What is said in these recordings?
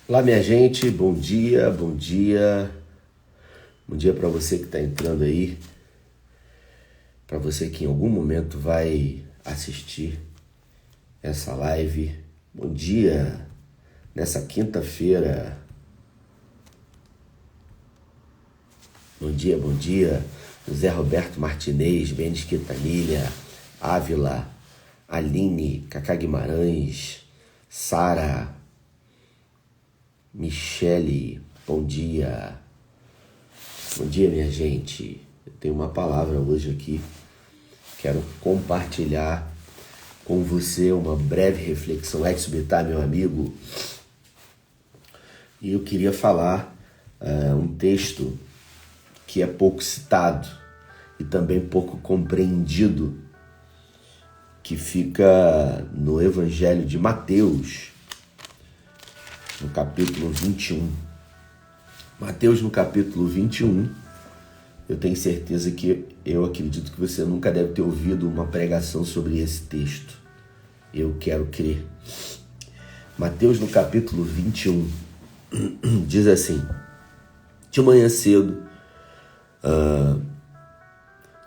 Olá, minha gente, bom dia, bom dia. Bom dia para você que está entrando aí, para você que em algum momento vai assistir essa live. Bom dia, nessa quinta-feira. Bom dia. José Roberto Martinez, Benes Quintanilha, Ávila, Aline, Cacá Guimarães, Sara, Michele, bom dia. Bom dia, minha gente. Eu tenho uma palavra hoje aqui. Quero compartilhar com você uma breve reflexão. Edson Bittar, meu amigo. E eu queria falar um texto que é pouco citado e também pouco compreendido, que fica no Evangelho de Mateus, no capítulo 21. Mateus, no capítulo 21, eu tenho certeza eu acredito que você nunca deve ter ouvido uma pregação sobre esse texto. Eu quero crer. Mateus, no capítulo 21, diz assim: de manhã cedo,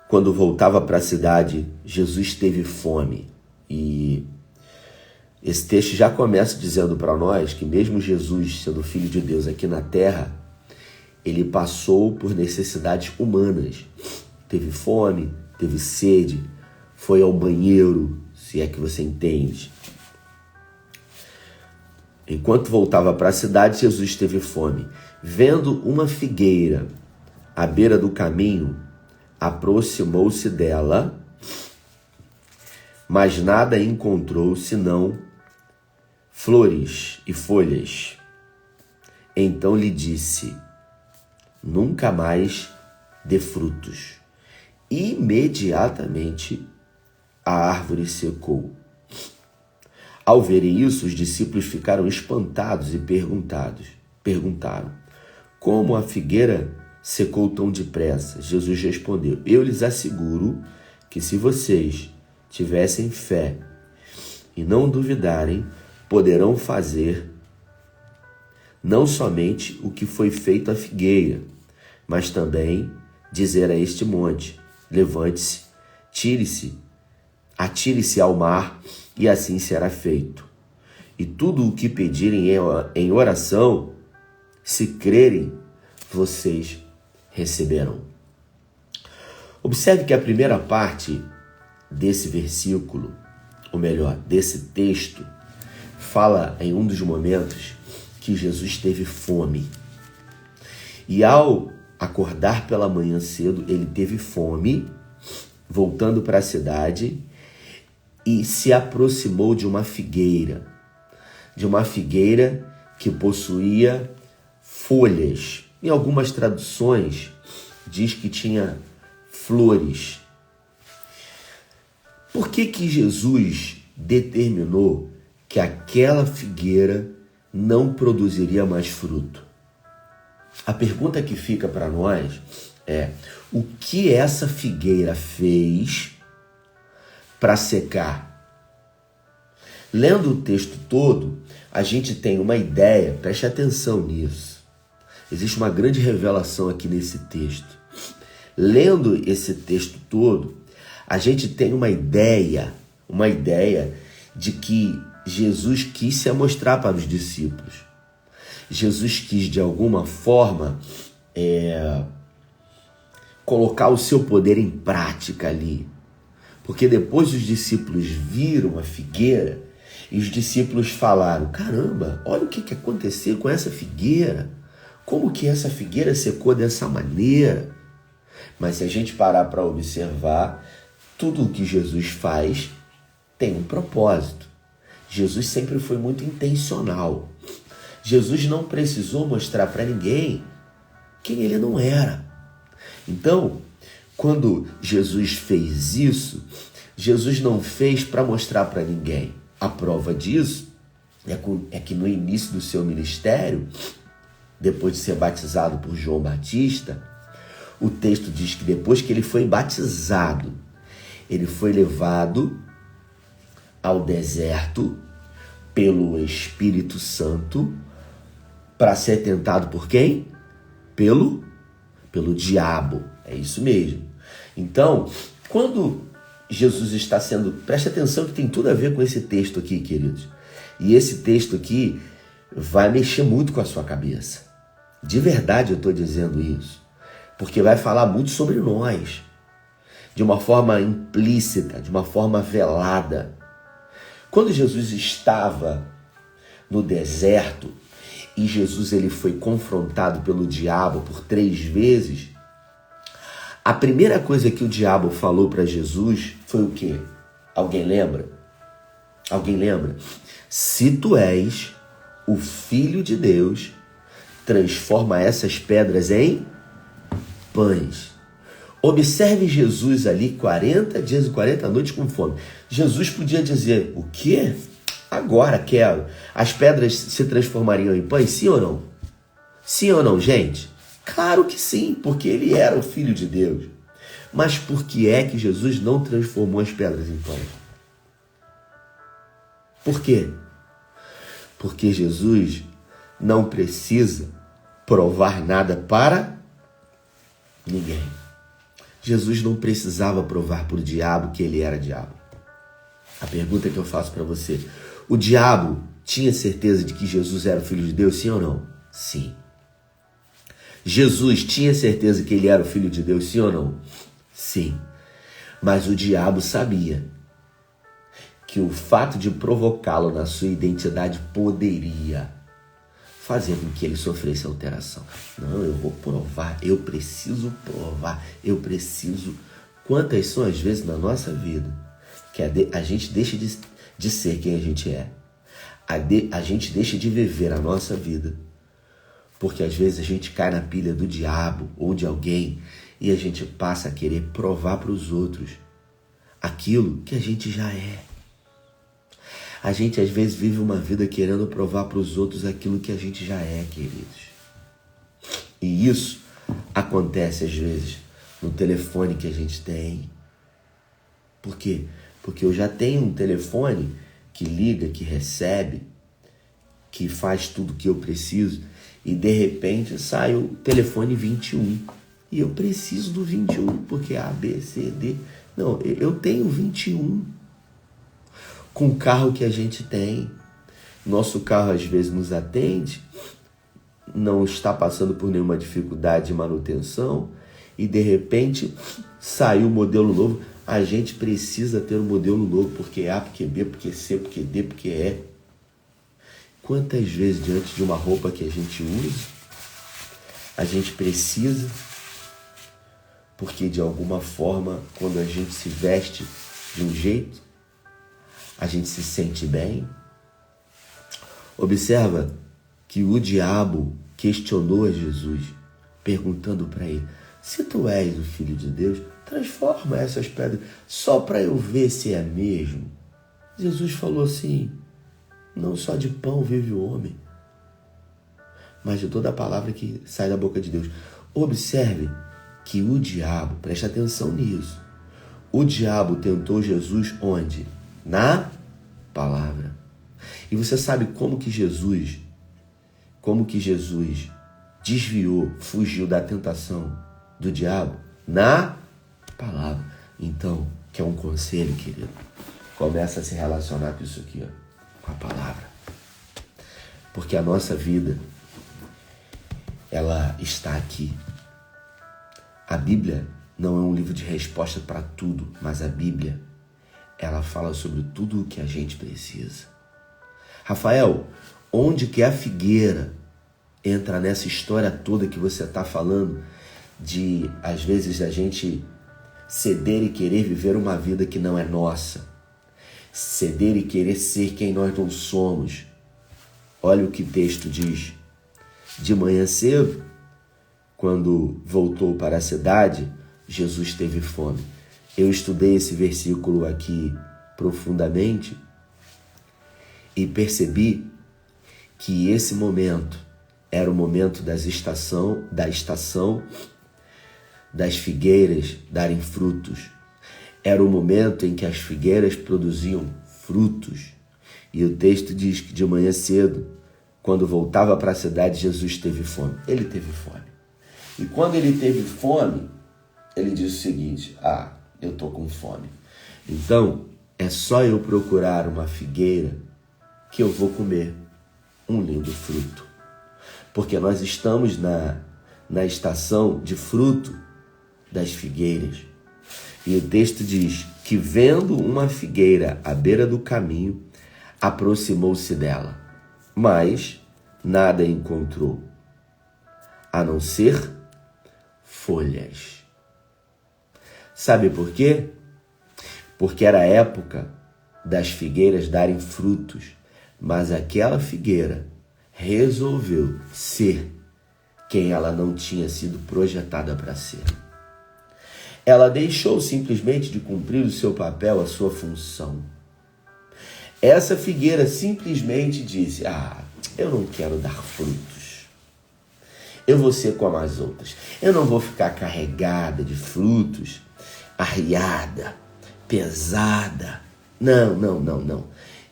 quando voltava para a cidade, Jesus teve fome. E esse texto já começa dizendo para nós que mesmo Jesus, sendo Filho de Deus aqui na terra, ele passou por necessidades humanas. Teve fome, teve sede, foi ao banheiro, se é que você entende. Enquanto voltava para a cidade, Jesus teve fome. Vendo uma figueira à beira do caminho, aproximou-se dela, mas nada encontrou senão flores e folhas. Então lhe disse: nunca mais dê frutos. Imediatamente a árvore secou. Ao verem isso, os discípulos ficaram espantados e perguntaram: como a figueira secou tão depressa? Jesus respondeu: eu lhes asseguro que se vocês tivessem fé e não duvidarem, poderão fazer não somente o que foi feito à figueira, mas também dizer a este monte: levante-se, atire-se ao mar, e assim será feito. E tudo o que pedirem em oração, se crerem, vocês receberão. Observe que a primeira parte desse versículo, ou melhor, desse texto, fala em um dos momentos que Jesus teve fome. E ao acordar pela manhã cedo, ele teve fome, voltando para a cidade, e se aproximou de uma figueira que possuía folhas. Em algumas traduções diz que tinha flores. Por que Jesus determinou que aquela figueira não produziria mais fruto? A pergunta que fica para nós é: o que essa figueira fez para secar? Lendo o texto todo, a gente tem uma ideia, preste atenção nisso. Existe uma grande revelação aqui nesse texto. Lendo esse texto todo, a gente tem uma ideia de que Jesus quis se mostrar para os discípulos. Jesus quis, de alguma forma, colocar o seu poder em prática ali. Porque depois os discípulos viram a figueira e os discípulos falaram: caramba, olha o que aconteceu com essa figueira. Como que essa figueira secou dessa maneira? Mas se a gente parar para observar, tudo o que Jesus faz tem um propósito. Jesus sempre foi muito intencional. Jesus não precisou mostrar para ninguém quem ele não era. Então, quando Jesus fez isso, Jesus não fez para mostrar para ninguém. A prova disso é que no início do seu ministério, depois de ser batizado por João Batista, o texto diz que depois que ele foi batizado, ele foi levado ao deserto pelo Espírito Santo para ser tentado por quem? Pelo diabo. É isso mesmo. Então, quando Jesus está sendo... Preste atenção que tem tudo a ver com esse texto aqui, queridos. E esse texto aqui vai mexer muito com a sua cabeça. De verdade eu estou dizendo isso. Porque vai falar muito sobre nós. De uma forma implícita, de uma forma velada. Quando Jesus estava no deserto e Jesus ele foi confrontado pelo diabo por 3 vezes, a primeira coisa que o diabo falou para Jesus foi o quê? Alguém lembra? Alguém lembra? Se tu és o Filho de Deus, transforma essas pedras em pães. Observe Jesus ali 40 dias e 40 noites com fome. Jesus podia dizer, o quê? Agora quero. As pedras se transformariam em pães, sim ou não? Sim ou não, gente? Claro que sim, porque ele era o Filho de Deus. Mas por que é que Jesus não transformou as pedras em pães? Por quê? Porque Jesus não precisa provar nada para ninguém. Jesus não precisava provar para o diabo que ele era diabo. A pergunta que eu faço para você, o diabo tinha certeza de que Jesus era o Filho de Deus, sim ou não? Sim. Jesus tinha certeza que ele era o Filho de Deus, sim ou não? Sim. Mas o diabo sabia que o fato de provocá-lo na sua identidade poderia fazer com que ele sofresse alteração. Não, eu vou provar, eu preciso provar, eu preciso. Quantas são as vezes na nossa vida que a gente deixa de ser quem a gente é? A gente deixa de viver a nossa vida. Porque às vezes a gente cai na pilha do diabo ou de alguém e a gente passa a querer provar para os outros aquilo que a gente já é. A gente às vezes vive uma vida querendo provar para os outros aquilo que a gente já é, queridos. E isso acontece às vezes no telefone que a gente tem. Por quê? Porque eu já tenho um telefone que liga, que recebe, que faz tudo que eu preciso e de repente sai o telefone 21. E eu preciso do 21 porque A, B, C, D... Não, eu tenho 21. Com o carro que a gente tem. Nosso carro às vezes nos atende, não está passando por nenhuma dificuldade de manutenção e de repente saiu o modelo novo. A gente precisa ter um modelo novo porque A, porque B, porque C, porque D, porque E. Quantas vezes diante de uma roupa que a gente usa, a gente precisa, porque de alguma forma, quando a gente se veste de um jeito, a gente se sente bem. Observa que o diabo questionou a Jesus, perguntando para ele, se tu és o Filho de Deus, transforma essas pedras só para eu ver se é mesmo. Jesus falou assim, não só de pão vive o homem, mas de toda a palavra que sai da boca de Deus. Observe que o diabo, preste atenção nisso, o diabo tentou Jesus onde? Na palavra. E você sabe como que Jesus desviou, fugiu da tentação do diabo? Na palavra. Então, quer um conselho, querido? Começa a se relacionar com isso aqui, ó, com a palavra. Porque a nossa vida, ela está aqui. A Bíblia não é um livro de resposta para tudo, mas a Bíblia, ela fala sobre tudo o que a gente precisa. Rafael, onde que a figueira entra nessa história toda que você está falando de, às vezes, a gente ceder e querer viver uma vida que não é nossa, ceder e querer ser quem nós não somos? Olha o que o texto diz. De manhã cedo, quando voltou para a cidade, Jesus teve fome. Eu estudei esse versículo aqui profundamente e percebi que esse momento era o momento da estação das figueiras darem frutos. Era o momento em que as figueiras produziam frutos. E o texto diz que de manhã cedo, quando voltava para a cidade, Jesus teve fome. Ele teve fome. E quando ele teve fome, ele disse o seguinte: eu estou com fome. Então, é só eu procurar uma figueira que eu vou comer um lindo fruto. Porque nós estamos na estação de fruto das figueiras. E o texto diz que, vendo uma figueira à beira do caminho, aproximou-se dela, mas nada encontrou, a não ser folhas. Sabe por quê? Porque era a época das figueiras darem frutos, mas aquela figueira resolveu ser quem ela não tinha sido projetada para ser. Ela deixou simplesmente de cumprir o seu papel, a sua função. Essa figueira simplesmente disse: eu não quero dar frutos. Eu vou ser como as outras. Eu não vou ficar carregada de frutos, arriada, pesada. Não.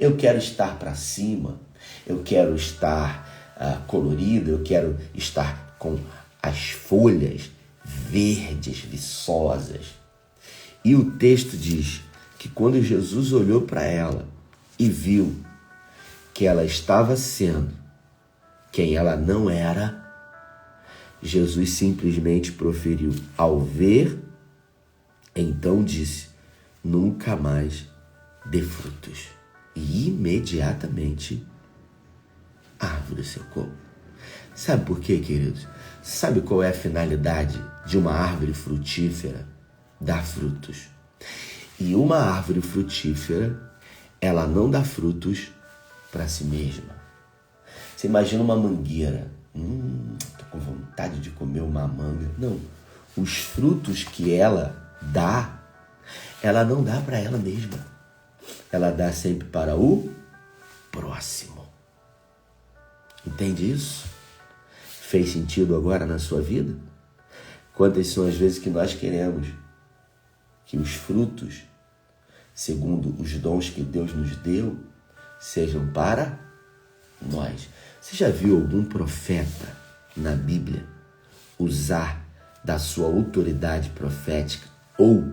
Eu quero estar para cima. Eu quero estar colorida. Eu quero estar com as folhas verdes, viçosas. E o texto diz que quando Jesus olhou para ela e viu que ela estava sendo quem ela não era, Jesus simplesmente proferiu: ao ver, então disse, nunca mais dê frutos. E imediatamente a árvore secou. Sabe por quê, queridos? Sabe qual é a finalidade de uma árvore frutífera? Dar frutos. E uma árvore frutífera, ela não dá frutos para si mesma. Você imagina uma mangueira. Tô com vontade de comer uma manga. Não. Os frutos que ela dá, ela não dá para ela mesma. Ela dá sempre para o próximo. Entende isso? Fez sentido agora na sua vida? Quantas são as vezes que nós queremos que os frutos, segundo os dons que Deus nos deu, sejam para nós? Você já viu algum profeta na Bíblia usar da sua autoridade profética ou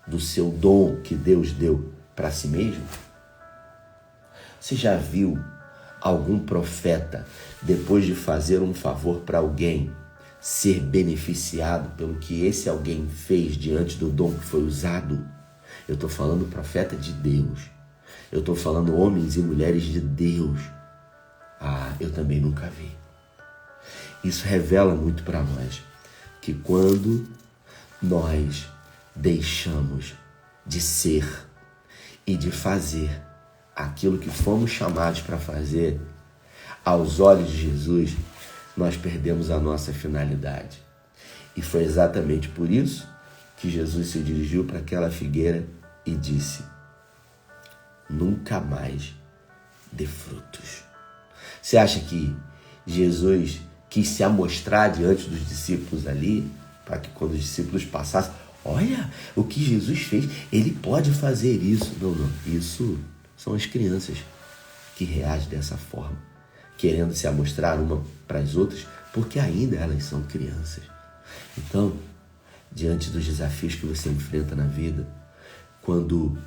do seu dom que Deus deu para si mesmo? Você já viu algum profeta, depois de fazer um favor para alguém, ser beneficiado pelo que esse alguém fez diante do dom que foi usado? Eu estou falando profeta de Deus. Eu estou falando homens e mulheres de Deus. Eu também nunca vi. Isso revela muito para nós que quando nós deixamos de ser e de fazer aquilo que fomos chamados para fazer, aos olhos de Jesus, nós perdemos a nossa finalidade. E foi exatamente por isso que Jesus se dirigiu para aquela figueira e disse: nunca mais dê frutos. Você acha que Jesus quis se amostrar diante dos discípulos ali, para que quando os discípulos passassem, olha o que Jesus fez, ele pode fazer isso? Não, isso são as crianças que reagem dessa forma, querendo se amostrar uma para as outras, porque ainda elas são crianças. Então, diante dos desafios que você enfrenta na vida, quando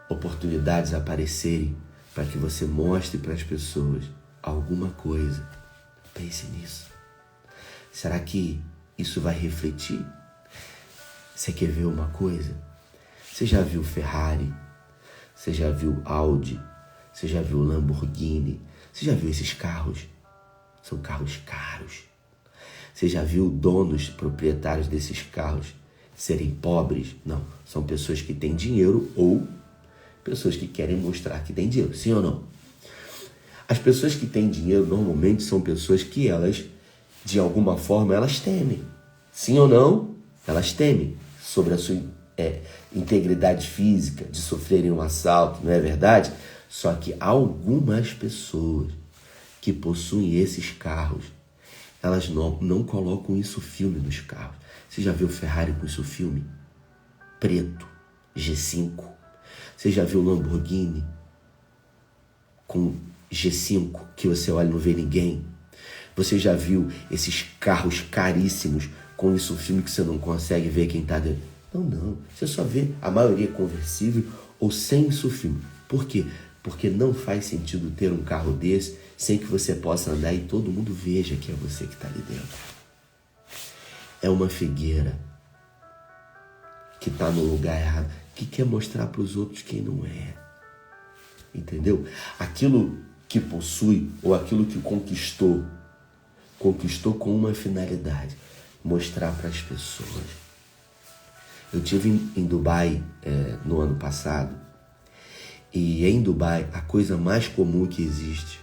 oportunidades aparecerem para que você mostre para as pessoas alguma coisa, pense nisso. Será que isso vai refletir? Você quer ver uma coisa? Você já viu Ferrari? Você já viu Audi? Você já viu Lamborghini? Você já viu esses carros? São carros caros. Você já viu donos, proprietários desses carros serem pobres? Não, são pessoas que têm dinheiro ou pessoas que querem mostrar que têm dinheiro, sim ou não? As pessoas que têm dinheiro normalmente são pessoas que elas, de alguma forma, elas temem. Sim ou não? Elas temem sobre a sua integridade física, de sofrerem um assalto, não é verdade? Só que algumas pessoas que possuem esses carros, elas não colocam isso filme nos carros. Você já viu Ferrari com isso filme? Preto, G5. Você já viu Lamborghini com G5 que você olha e não vê ninguém? Você já viu esses carros caríssimos com isso filme que você não consegue ver quem tá dentro? Não. Você só vê a maioria conversível ou sem isso filme. Por quê? Porque não faz sentido ter um carro desse sem que você possa andar e todo mundo veja que é você que está ali dentro. É uma figueira que está no lugar errado, que quer mostrar para os outros quem não é. Entendeu? Aquilo que possui ou aquilo que conquistou com uma finalidade, mostrar para as pessoas. Eu estive em Dubai no ano passado, e em Dubai a coisa mais comum que existe,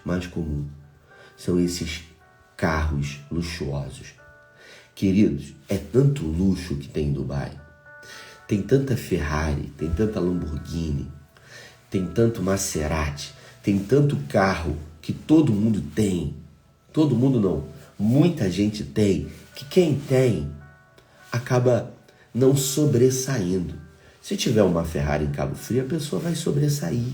são esses carros luxuosos. Queridos, é tanto luxo que tem em Dubai. Tem tanta Ferrari, tem tanta Lamborghini, tem tanto Maserati, tem tanto carro que todo mundo tem. Todo mundo não, muita gente tem, que quem tem acaba não sobressaindo. Se tiver uma Ferrari em Cabo Frio, a pessoa vai sobressair,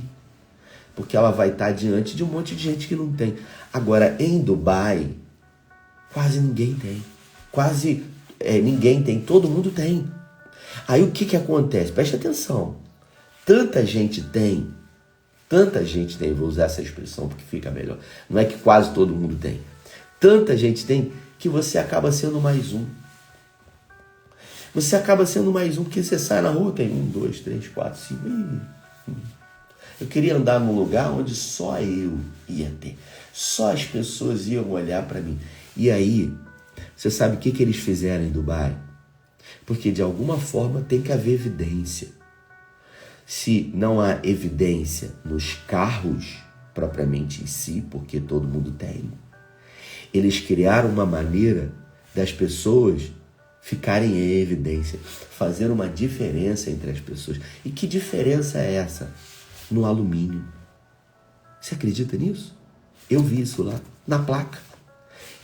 porque ela vai estar diante de um monte de gente que não tem. Agora, em Dubai, quase ninguém tem. Ninguém tem, todo mundo tem. Aí o que acontece? Preste atenção. Tanta gente tem, vou usar essa expressão porque fica melhor. Não é que quase todo mundo tem. Tanta gente tem que você acaba sendo mais um. Você acaba sendo mais um, porque você sai na rua, tem 1, 2, 3, 4, 5. Eu queria andar num lugar onde só eu ia ter. Só as pessoas iam olhar para mim. E aí, você sabe o que eles fizeram em Dubai? Porque de alguma forma tem que haver evidência. Se não há evidência nos carros propriamente em si, porque todo mundo tem, eles criaram uma maneira das pessoas ficarem em evidência, fazer uma diferença entre as pessoas. E que diferença é essa? No alumínio. Você acredita nisso? Eu vi isso lá, na placa.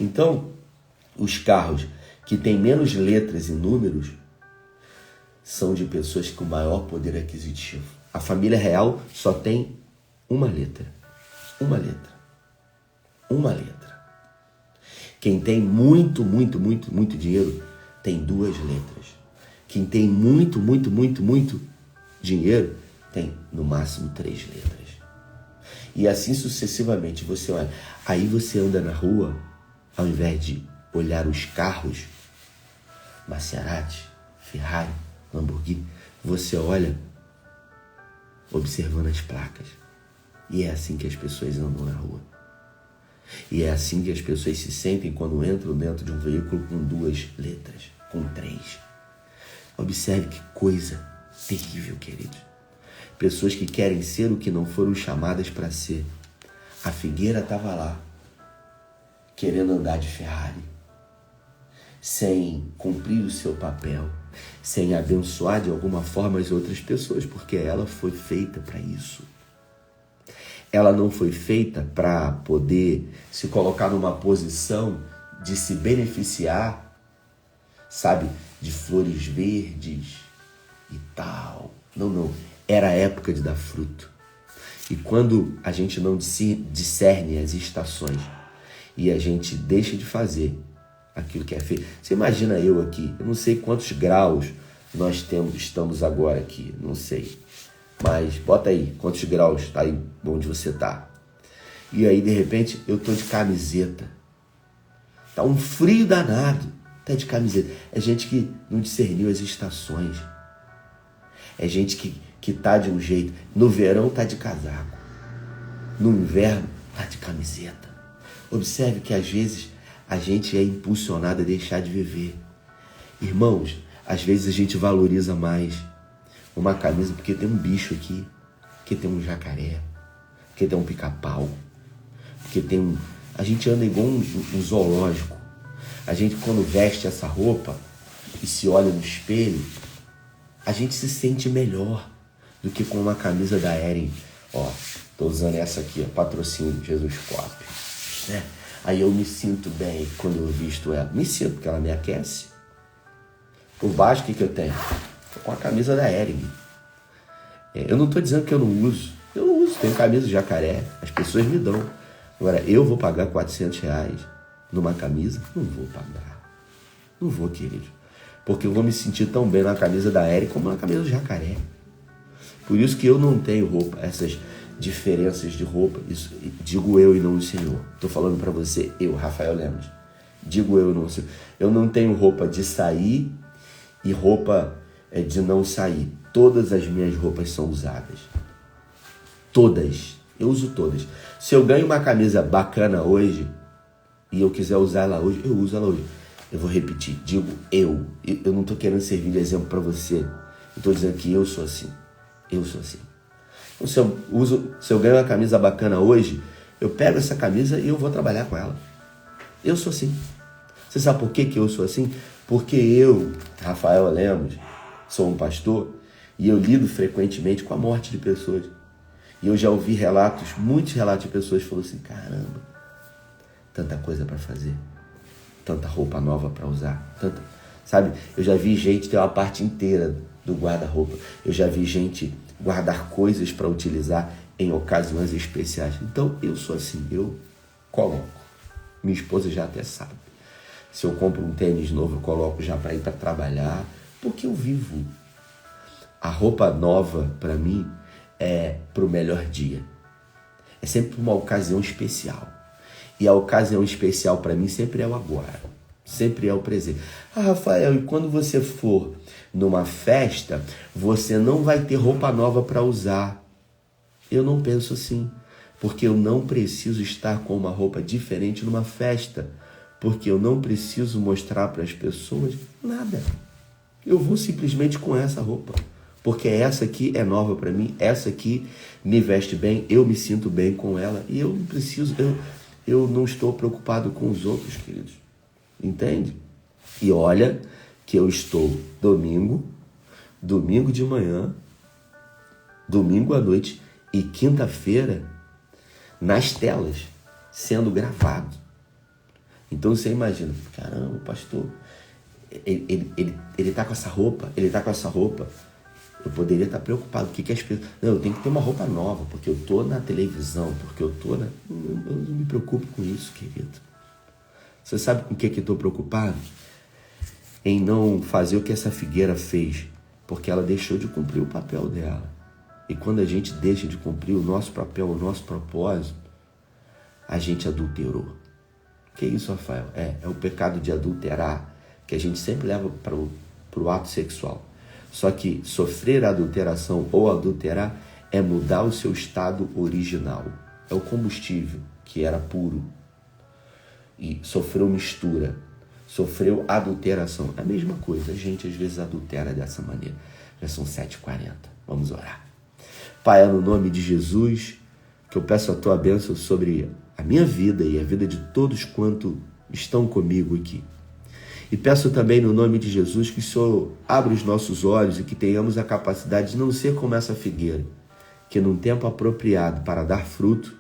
Então, os carros que têm menos letras e números são de pessoas com maior poder aquisitivo. A família real só tem uma letra. Uma letra. Uma letra. Quem tem muito dinheiro tem 2 letras. Quem tem muito dinheiro tem no máximo 3 letras. E assim sucessivamente você olha. Aí você anda na rua, ao invés de olhar os carros, Maserati, Ferrari, Lamborghini, você olha observando as placas. E é assim que as pessoas andam na rua. E é assim que as pessoas se sentem quando entram dentro de um veículo com 2 letras, com 3. Observe que coisa terrível, queridos. Pessoas que querem ser o que não foram chamadas para ser. A figueira estava lá, querendo andar de Ferrari, sem cumprir o seu papel, sem abençoar de alguma forma as outras pessoas, porque ela foi feita para isso. Ela não foi feita para poder se colocar numa posição de se beneficiar, sabe, de flores verdes e tal. Não. Era a época de dar fruto. E quando a gente não discerne as estações e a gente deixa de fazer aquilo que é feito. Você imagina eu aqui, eu não sei quantos graus nós estamos agora aqui, não sei. Mas bota aí, quantos graus tá aí onde você tá. E aí, de repente, eu tô de camiseta. Tá um frio danado, tá de camiseta. É gente que não discerniu as estações. É gente que tá de um jeito. No verão tá de casaco. No inverno tá de camiseta. Observe que às vezes a gente é impulsionado a deixar de viver. Irmãos, às vezes a gente valoriza mais uma camisa porque tem um bicho aqui, porque tem um jacaré, porque tem um pica-pau, porque tem um... A gente anda igual um zoológico. A gente, quando veste essa roupa e se olha no espelho, a gente se sente melhor do que com uma camisa da Ering. Ó, tô usando essa aqui, ó, patrocínio Jesus Cop, né? Aí eu me sinto bem quando eu visto ela. Me sinto, porque ela me aquece. Por baixo, o que eu tenho? Tô com a camisa da Ering. Eu não tô dizendo que eu não uso. Eu uso. isso, tem camisa jacaré, as pessoas me dão. Agora, eu vou pagar R$400 numa camisa? Não vou pagar. Não vou, querido. Porque eu vou me sentir tão bem na camisa da Érica como na camisa do jacaré. Por isso que eu não tenho roupa, essas diferenças de roupa. Isso, digo eu e não o Senhor. Estou falando para você, eu, Rafael Lemos. Digo eu e não o Senhor. Eu não tenho roupa de sair e roupa de não sair. Todas as minhas roupas são usadas. Todas. Eu uso todas. Se eu ganho uma camisa bacana hoje e eu quiser usar ela hoje, eu uso ela hoje. Eu vou repetir. Digo eu. Eu não estou querendo servir de exemplo para você. Eu estou dizendo que eu sou assim. Eu sou assim. Então, se eu ganho uma camisa bacana hoje, eu pego essa camisa e eu vou trabalhar com ela. Eu sou assim. Você sabe por que eu sou assim? Porque eu, Rafael Lemos, sou um pastor e eu lido frequentemente com a morte de pessoas. E eu já ouvi relatos, muitos relatos de pessoas que falaram assim, caramba, tanta coisa para fazer, tanta roupa nova para usar, tanta, sabe? Eu já vi gente ter uma parte inteira do guarda-roupa. Eu já vi gente guardar coisas para utilizar em ocasiões especiais. Então, eu sou assim, eu coloco. Minha esposa já até sabe. Se eu compro um tênis novo, eu coloco já para ir para trabalhar, porque eu vivo. A roupa nova, para mim, é para o melhor dia. É sempre uma ocasião especial. E a ocasião especial para mim sempre é o agora. Sempre é o presente. Ah, Rafael, e quando você for numa festa, você não vai ter roupa nova para usar. Eu não penso assim, porque eu não preciso estar com uma roupa diferente numa festa, porque eu não preciso mostrar para as pessoas nada. Eu vou simplesmente com essa roupa, porque essa aqui é nova para mim, essa aqui me veste bem, eu me sinto bem com ela e eu não preciso, eu não estou preocupado com os outros, queridos. Entende? E olha que eu estou domingo de manhã, domingo à noite e quinta-feira nas telas, sendo gravado. Então você imagina, caramba, o pastor, ele tá com essa roupa, eu poderia estar preocupado, o que as pessoas... Não, eu tenho que ter uma roupa nova, porque eu tô na televisão, porque eu tô na... Eu não me preocupo com isso, querido. Você sabe com o que eu estou preocupado? Em não fazer o que essa figueira fez, porque ela deixou de cumprir o papel dela. E quando a gente deixa de cumprir o nosso papel, o nosso propósito, a gente adulterou. Que isso, Rafael? É o pecado de adulterar, que a gente sempre leva para o ato sexual. Só que sofrer a adulteração ou adulterar é mudar o seu estado original. É o combustível que era puro e sofreu mistura, sofreu adulteração. É a mesma coisa, a gente às vezes adultera dessa maneira. Já são 7h40, vamos orar. Pai, é no nome de Jesus que eu peço a tua bênção sobre a minha vida e a vida de todos quanto estão comigo aqui. E peço também no nome de Jesus que o Senhor abra os nossos olhos e que tenhamos a capacidade de não ser como essa figueira, que num tempo apropriado para dar fruto,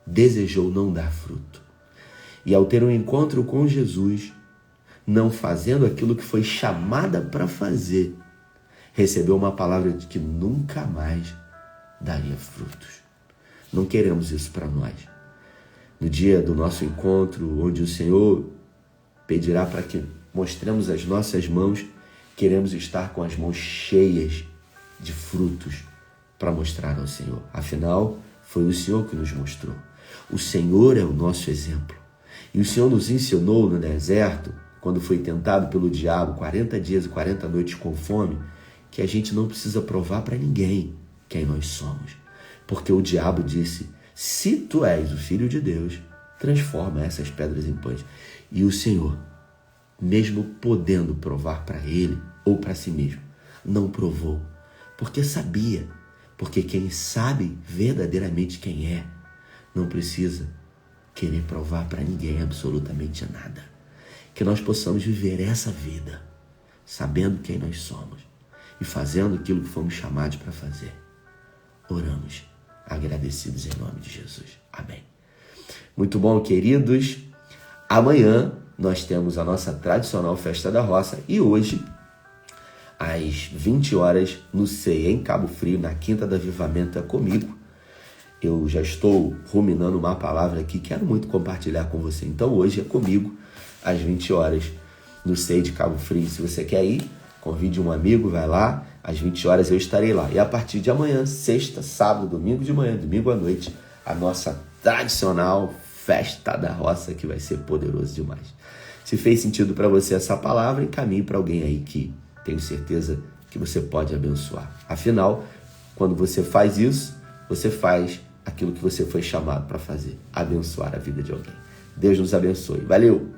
desejou não dar fruto. E ao ter um encontro com Jesus, não fazendo aquilo que foi chamada para fazer, recebeu uma palavra de que nunca mais daria frutos. Não queremos isso para nós. No dia do nosso encontro, onde o Senhor pedirá para que mostremos as nossas mãos, queremos estar com as mãos cheias de frutos para mostrar ao Senhor. Afinal, foi o Senhor que nos mostrou. O Senhor é o nosso exemplo. E o Senhor nos ensinou no deserto, quando foi tentado pelo diabo 40 dias e 40 noites com fome, que a gente não precisa provar para ninguém quem nós somos. Porque o diabo disse, se tu és o Filho de Deus, transforma essas pedras em pães. E o Senhor, mesmo podendo provar para ele ou para si mesmo, não provou, porque sabia. Porque quem sabe verdadeiramente quem é, não precisa querer provar para ninguém absolutamente nada. Que nós possamos viver essa vida, sabendo quem nós somos e fazendo aquilo que fomos chamados para fazer. Oramos, agradecidos em nome de Jesus. Amém. Muito bom, queridos. Amanhã nós temos a nossa tradicional Festa da Roça e hoje, às 20 horas, no CEA, em Cabo Frio, na Quinta do Avivamento, é comigo, eu já estou ruminando uma palavra aqui, quero muito compartilhar com você. Então hoje é comigo, às 20 horas, no SEI de Cabo Frio. Se você quer ir, convide um amigo, vai lá, às 20 horas eu estarei lá. E a partir de amanhã, sexta, sábado, domingo de manhã, domingo à noite, a nossa tradicional festa da roça, que vai ser poderoso demais. Se fez sentido para você essa palavra, encaminhe para alguém aí que tenho certeza que você pode abençoar. Afinal, quando você faz isso, você faz aquilo que você foi chamado para fazer, abençoar a vida de alguém. Deus nos abençoe. Valeu!